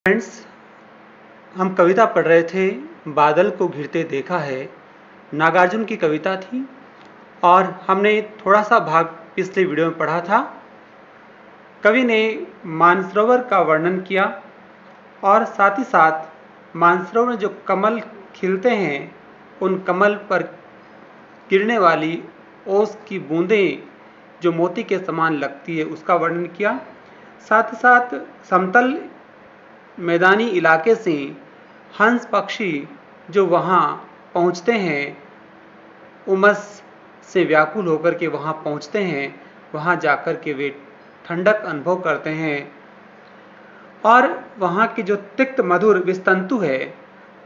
Friends, हम कविता पढ़ रहे थे। बादल को घिरते देखा है, नागार्जुन की कविता थी। और हमने थोड़ा सा भाग पिछले वीडियो में पढ़ा था। कवि ने मानसरोवर का वर्णन किया और साथ ही साथ मानसरोवर में जो कमल खिलते हैं, उन कमल पर गिरने वाली ओस की बूंदें जो मोती के समान लगती है, उसका वर्णन किया। साथ ही साथ समतल मैदानी इलाके से हंस पक्षी जो वहाँ पहुँचते हैं, उमस से व्याकुल होकर के वहाँ पहुँचते हैं, वहाँ जाकर के वे ठंडक अनुभव करते हैं और वहाँ की जो तिक्त मधुर विस्तंतु है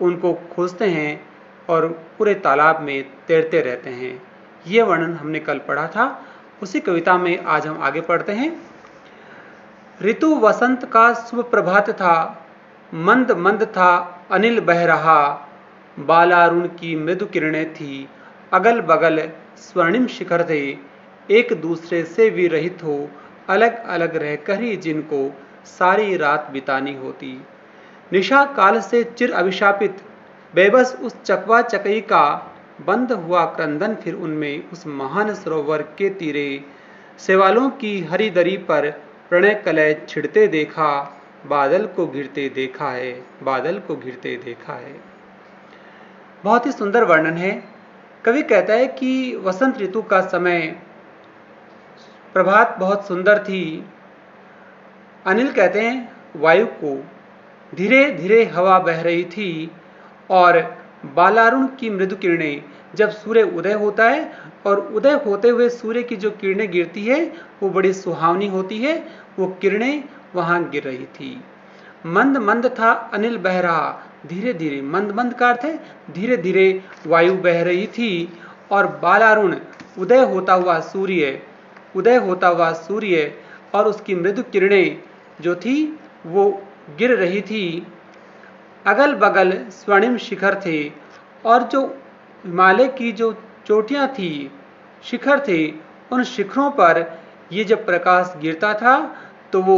उनको खोजते हैं और पूरे तालाब में तैरते रहते हैं। ये वर्णन हमने कल पढ़ा था। उसी कविता में आज हम आगे पढ़ते हैं। ऋतु वसंत का शुभ प्रभात था, मंद मंद था अनिल बह रहा, बालारुण की मृदु किरणें थी, अगल बगल स्वर्णिम शिखर थे, एक दूसरे से विरहित हो अलग अलग रहकर ही जिनको सारी रात बितानी होती। निशा काल से चिर अभिशापित बेबस उस चकवा चकई का बंद हुआ क्रंदन फिर उनमें उस महान सरोवर के तीरे सेवालों की हरी दरी पर प्रणय कलय छिड़ते देखा, बादल को घिरते देखा है, बादल को घिरते देखा है। बहुत ही सुंदर वर्णन है। कवि कहता है कि वसंत ऋतु का समय, प्रभात बहुत सुंदर थी। अनिल कहते हैं वायु को, धीरे धीरे हवा बह रही थी और बालारुण की मृदु किरणें, जब सूर्य उदय होता है और उदय होते हुए सूर्य की जो किरणें गिरती है वो बड़ी सुहावनी होती है, वो किरणें वहां गिर रही थी। मंद मंद था अनिल बह रहा, धीरे धीरे, मंद मंद का अर्थ है धीरे धीरे वायु बह रही थी और बालारुण उदय होता हुआ सूर्य, उदय होता हुआ सूर्य और उसकी मृदु किरणें जो थी वो गिर रही थी। अगल बगल स्वर्णिम शिखर थे और जो हिमालय की जो चोटियां थी, शिखर थे, उन शिखरों पर ये जब प्रकाश गिरता था तो वो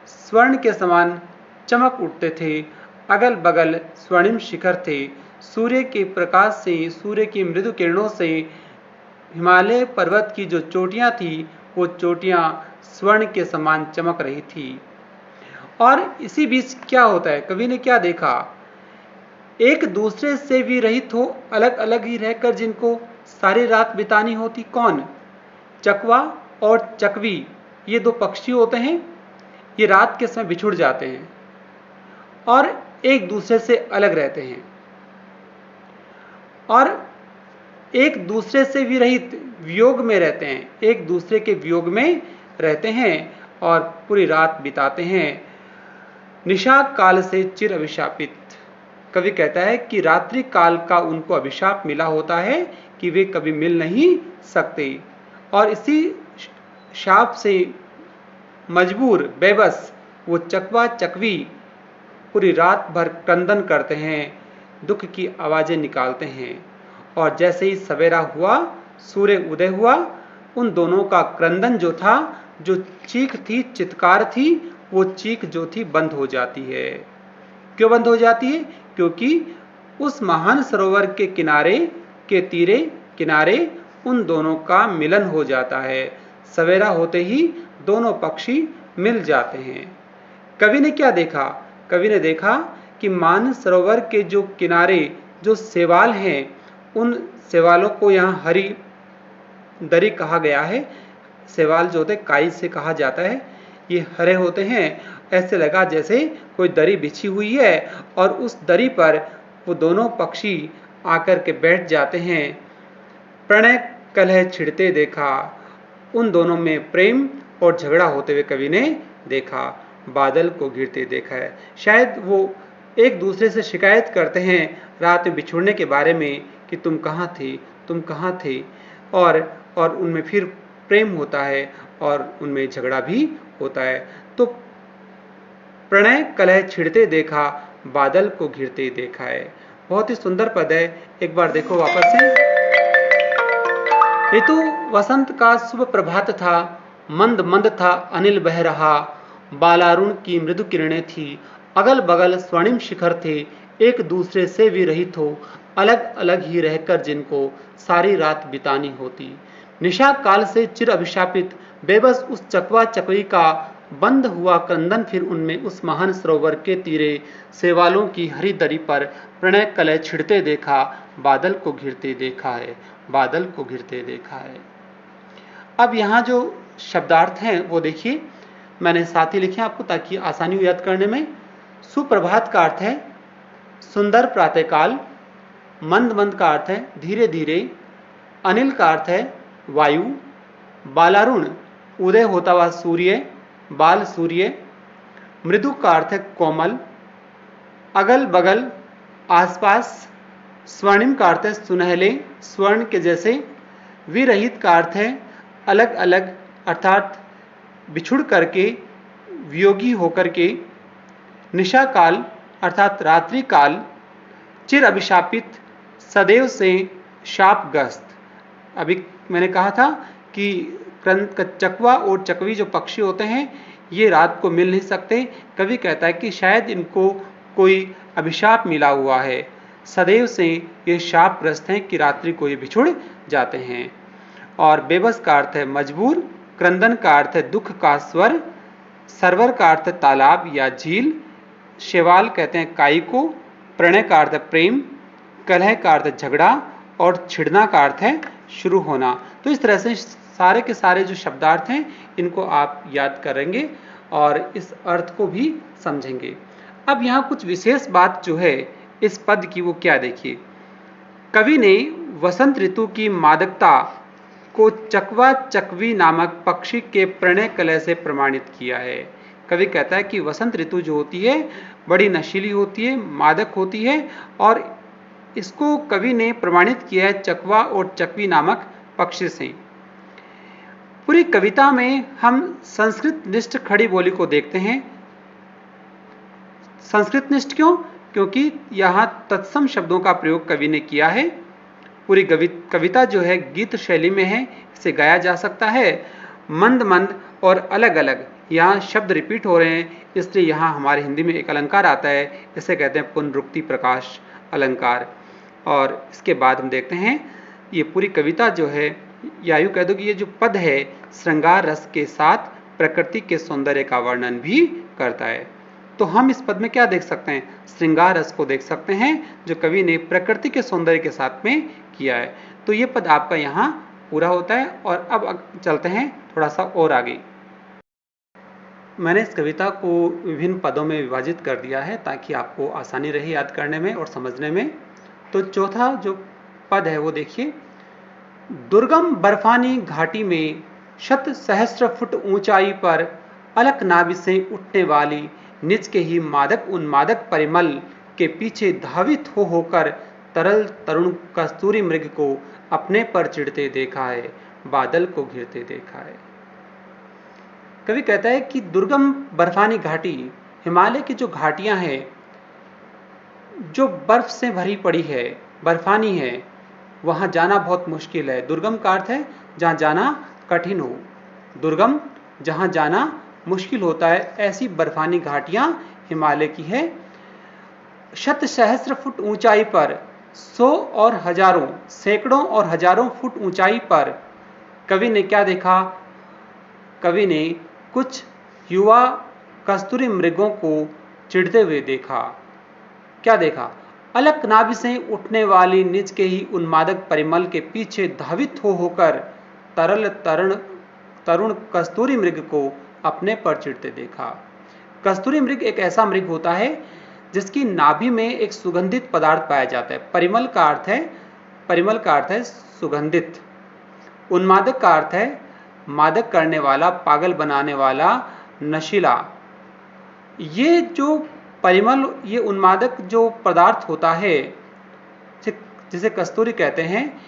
स्वर्ण के समान चमक उठते थे। अगल बगल स्वर्णिम शिखर थे। सूर्य के प्रकाश से, सूर्य की मृदु किरणों से हिमालय पर्वत की जो चोटियां थी वो चोटियां स्वर्ण के समान चमक रही थी। और इसी बीच क्या होता है, कवि ने क्या देखा, एक दूसरे से भी रहित हो अलग अलग ही रहकर जिनको सारी रात बितानी होती। कौन? चकवा और चकवी, ये दो पक्षी होते हैं। ये रात के समय बिछुड़ जाते हैं और एक दूसरे से अलग रहते हैं और एक दूसरे से विरहित वियोग में रहते हैं, एक दूसरे के वियोग में रहते हैं और पूरी रात बिताते हैं। निशा काल से चिर अभिशापित, कवि कहता है कि रात्रि काल का उनको अभिशाप मिला होता है कि वे कभी मिल नहीं सकते और इसी शाप से मजबूर बेबस वो चकवा चकवी पूरी रात भर क्रंदन करते हैं, दुख की आवाजें निकालते हैं। और जैसे ही सवेरा हुआ, सूर्य उदय हुआ, उन दोनों का क्रंदन जो था, जो चीख थी, चित्कार थी, वो चीख जो थी बंद हो जाती है। क्यों बंद हो जाती है? क्योंकि उस महान सरोवर के किनारे के तीरे किनारे उन दोनों का मिलन हो जाता है। सवेरा होते ही दोनों पक्षी मिल जाते हैं। कवि ने क्या देखा? कवि ने देखा कि मानस सरोवर के जो किनारे जो सेवाल हैं, उन सेवालों को यहाँ हरी दरी कहा गया है। सेवाल जो होते काई से कहा जाता है, ये हरे होते हैं। ऐसे लगा जैसे कोई दरी बिछी हुई है और उस दरी पर वो दोनों पक्षी आकर के बैठ जाते हैं। प्रणय कलह छिड़ते देखा, उन दोनों में प्रेम और झगड़ा होते हुए कवि ने देखा। बादल को घिरते देखा है, शायद वो एक दूसरे से शिकायत करते हैं रात में बिछुड़ने के बारे में कि तुम कहाँ थे, तुम कहाँ थे, और उनमें फिर प्रेम होता है और उनमें झगड़ा भी होता है। तो प्रणय कलह छिड़ते देखा, बादल को घिरते देखा है। बहुत ही सुंदर पद है, एक बार देखो वापस से। ऋतु वसंत का शुभ प्रभात था, मंद मंद था अनिल बह रहा, बालारुण की मृदु किरणें थी, अगल बगल स्वर्णिम शिखर थे, एक दूसरे से विरहित हो, अलग अलग ही रहकर जिनको सारी रात बितानी होती। निशा काल से चिर अभिशापित बेबस उस चकवा चकवी का बंद हुआ क्रंदन फिर उनमें उस महान सरोवर के तीरे सेवालों की हरी दरी पर प्रणय कलय छिड़ते देखा, बादल को घिरते देखा है, बादल को घिरते देखा है। अब यहाँ जो शब्दार्थ हैं वो देखिए, मैंने साथ ही लिखे आपको ताकि आसानी हो याद करने में। सुप्रभात का अर्थ है सुंदर प्रातःकाल, मंद मंद का अर्थ है धीरे धीरे, अनिल का अर्थ है वायु, बालारुण उदय होता हुआ सूर्य, बाल सूर्य, मृदु का अर्थ है कोमल, अगल बगल आसपास, स्वर्णिम का अर्थ है सुनहले स्वर्ण के जैसे, विरहित का अर्थ है अलग अलग अर्थात बिछुड़ करके, वियोगी होकर के, निशा काल अर्थात रात्रि काल, चिर अभिशापित सदैव से शापग्रस्त। अभी मैंने कहा था कि चकवा और चकवी जो पक्षी होते हैं ये रात को मिल नहीं सकते। कवि कहता है कि शायद इनको कोई अभिशाप मिला हुआ है, सदैव से ये शापग्रस्त हैं कि रात्रि को ये बिछुड़ जाते हैं। और बेबस का अर्थ है मजबूर, क्रंदन का अर्थ है दुख का स्वर, सरवर का अर्थ है तालाब या झील, शेवाल कहते हैं काई को, प्रणय का अर्थ है प्रेम, कलह का अर्थ है झगड़ा और छिड़ना का अर्थ है शुरू होना। तो इस तरह से सारे के सारे जो शब्दार्थ हैं इनको आप याद करेंगे और इस अर्थ को भी समझेंगे। अब यहाँ कुछ विशेष बात जो है इस पद की वो क्या देखिए, कवि ने वसंत ऋतु की मादकता को चकवा चकवी नामक पक्षी के प्रणय कलह से प्रमाणित किया है। कवि कहता है कि वसंत ऋतु जो होती है बड़ी नशीली होती है, मादक होती है और इसको कवि ने प्रमाणित किया है चकवा और चकवी नामक पक्षी से। पूरी कविता में हम संस्कृत निष्ठ खड़ी बोली को देखते हैं। संस्कृत निष्ठ क्यों? क्योंकि यहाँ तत्सम शब्दों का प्रयोग कवि ने किया है। पूरी कविता जो है गीत शैली में है, इसे गाया जा सकता है। मंद मंद और अलग अलग यहाँ शब्द रिपीट हो रहे हैं, इसलिए यहाँ हमारे हिंदी में एक अलंकार आता है, इसे कहते हैं पुनरुक्ति प्रकाश अलंकार। और इसके बाद हम देखते हैं ये पूरी कविता जो है, या यूँ कह दो कि ये जो पद है श्रृंगार रस के साथ प्रकृति के सौंदर्य का वर्णन भी करता है। तो हम इस पद में क्या देख सकते हैं? श्रृंगार रस को देख सकते हैं जो कवि ने प्रकृति के सौंदर्य के साथ में किया है। तो ये पद आपका यहाँ पूरा होता है। और अब चलते हैं थोड़ा सा और आगे। मैंने इस कविता को विभिन्न पदों में विभाजित कर दिया है ताकि आपको आसानी रहे याद करने में और समझने में। तो चौथा जो पद है वो देखिए, दुर्गम बर्फानी घाटी में शत सहस्र फुट ऊंचाई पर अलक नाभि से उठने वाली निज के ही मादक उन्मादक परिमल के पीछे धावित हो होकर तरल तरुण कस्तूरी मृग को अपने पर चिढ़ते देखा है, बादल को घिरते देखा है। कवि कहता है कि दुर्गम बर्फानी घाटी, हिमालय की जो घाटियां हैं जो बर्फ से भरी पड़ी है, बर्फानी है, वहां जाना बहुत मुश्किल है। दुर्गम का अर्थ है जहां जाना कठिन हो, दुर्गम जहां जाना मुश्किल होता है, ऐसी बर्फानी घाटियां हिमालय की है। शत सहस्र फुट ऊंचाई पर, 100 और हजारों, सैकड़ों और हजारों फुट ऊंचाई पर कवि ने क्या देखा? कवि ने कुछ युवा कस्तूरी मृगों को चिढ़ते हुए देखा। क्या देखा? अलक नाभि से उठने वाली निज के ही उन्मादक परिमल के पीछे धावित हो होकर तरल तरुण कस्तूरी मृग को अपने पर चिढ़ते देखा। कस्तूरी मृग एक ऐसा मृग होता है जिसकी नाभि में एक सुगंधित पदार्थ पाया जाता है। परिमल का अर्थ है सुगंधित। उन्मादक का अर्थ है मादक करने वाला, पागल बनाने वाला, नशीला। ये जो परिमल, ये उन्मादक जो पदार्थ होता है जिसे कस्तूरी कहते हैं,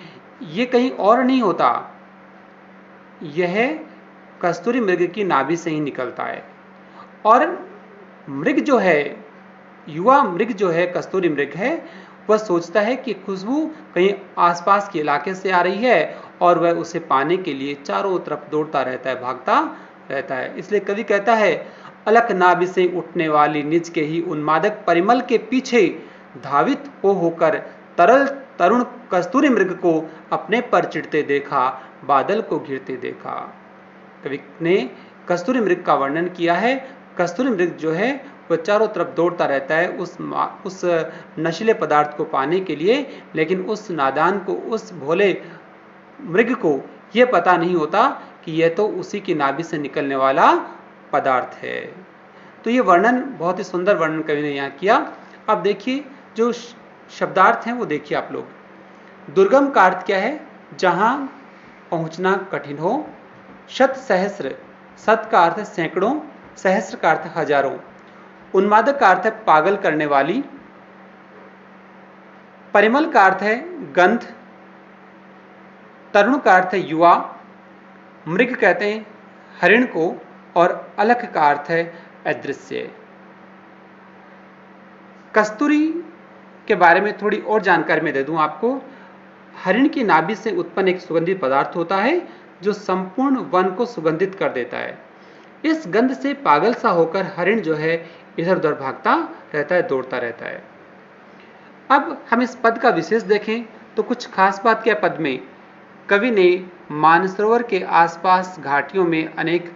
ये कहीं और नहीं होता, यह कस्तूरी मृग की नाभि से ही निकलता है। और मृग जो है, युवा मृग जो है, कस्तूरी मृग है, वह सोचता है कि खुशबू कहीं आसपास के इलाके से आ रही है और वह उसे पाने के लिए चारों तरफ दौड़ता रहता है, भागता रहता है। इसलिए कवि कहता है अलख नाभि से उठने वाली निज के ही उन्मादक परिमल के पीछे धावित होकर तरल तरुण कस्तूरी मृग को अपने पर चिढ़ते देखा, बादल को घिरते देखा। कवि ने कस्तूरी मृग का वर्णन किया है। कस्तूरी मृग जो है वह चारों तरफ दौड़ता रहता है उस नशीले पदार्थ को पाने के लिए, लेकिन उस नादान को, उस भोले मृग को यह पता नहीं होता कि यह तो उसी की नाभि से निकलने वाला पदार्थ है। तो ये वर्णन, बहुत ही सुंदर वर्णन कवि ने यहाँ किया। अब देखिए जो शब्दार्थ हैं वो देखिए आप लोग। दुर्गम का अर्थ क्या है? जहां पहुंचना कठिन हो। शत सहस्र, शत का अर्थ है सैकड़ों, सहस्र का अर्थ है हजारों। उन्मादक का अर्थ है पागल करने वाली। परिमल का अर्थ है गंध। तरुण का अर्थ है युवा। मृग कहते हैं हरिण को, और अलख का अर्थ है अदृश्य। कस्तूरी के बारे में थोड़ी और जानकारी मैं दे दूं आपको। हरिण की नाभि से उत्पन्न एक सुगंधित पदार्थ होता है जो संपूर्ण वन को सुगंधित कर देता है। इस गंध से पागल सा होकर हरिण जो है इधर उधर भागता रहता है, दौड़ता रहता है। अब हम इस पद का विशेष देखें तो कुछ खास बात क्या पद में? कवि ने मानसरोवर के आसपास घाटियों में अनेक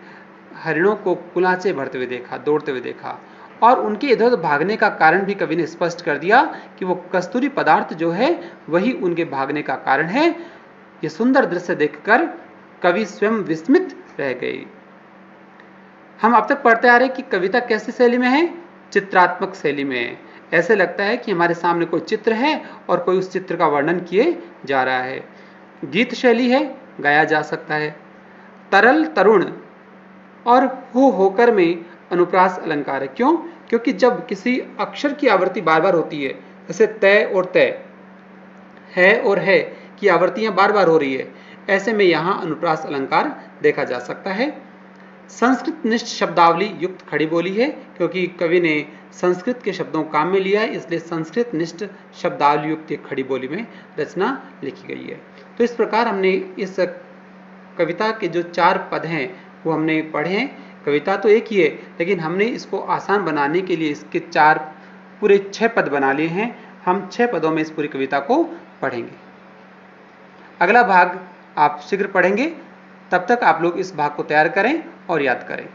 हरिणों को कुलाचे भरते हुए देखा, दौड़ते हुए देखा, और उनके इधर उधर भागने का कारण भी कवि ने स्पष्ट कर दिया कि वो कस्तूरी पदार्थ जो है वही उनके भागने का कारण है। ये सुंदर दृश्य देखकर कवि स्वयं विस्मित रह गए। हम अब तक पढ़ते आ रहे कि कविता कैसी शैली में है? चित्रात्मक शैली में है। ऐसे लगता है कि हमारे सामने कोई चित्र है और कोई उस चित्र का वर्णन किए जा रहा है। गीत शैली है, गाया जा सकता है। तरल तरुण और होकर में अनुप्रास अलंकार है। क्यों? क्योंकि जब किसी अक्षर की आवृत्ति बार बार होती है, जैसे तय और तय, है और है की आवृत्तियां बार बार हो रही है, ऐसे में यहां अनुप्रास अलंकार देखा जा सकता है। संस्कृत निष्ठ शब्दावली युक्त खड़ी बोली है, क्योंकि कवि ने संस्कृत के शब्दों को काम में लिया है, इसलिए संस्कृत निष्ठ शब्दावली युक्त एक खड़ी बोली में रचना लिखी गई है। तो इस प्रकार हमने इस कविता के जो 4 पद हैं वो हमने पढ़े हैं। कविता तो एक ही है, लेकिन हमने इसको आसान बनाने के लिए इसके 4 पूरे 6 पद बना लिए हैं। हम 6 पदों में इस पूरी कविता को पढ़ेंगे। अगला भाग आप शीघ्र पढ़ेंगे। तब तक आप लोग इस भाग को तैयार करें और याद करें।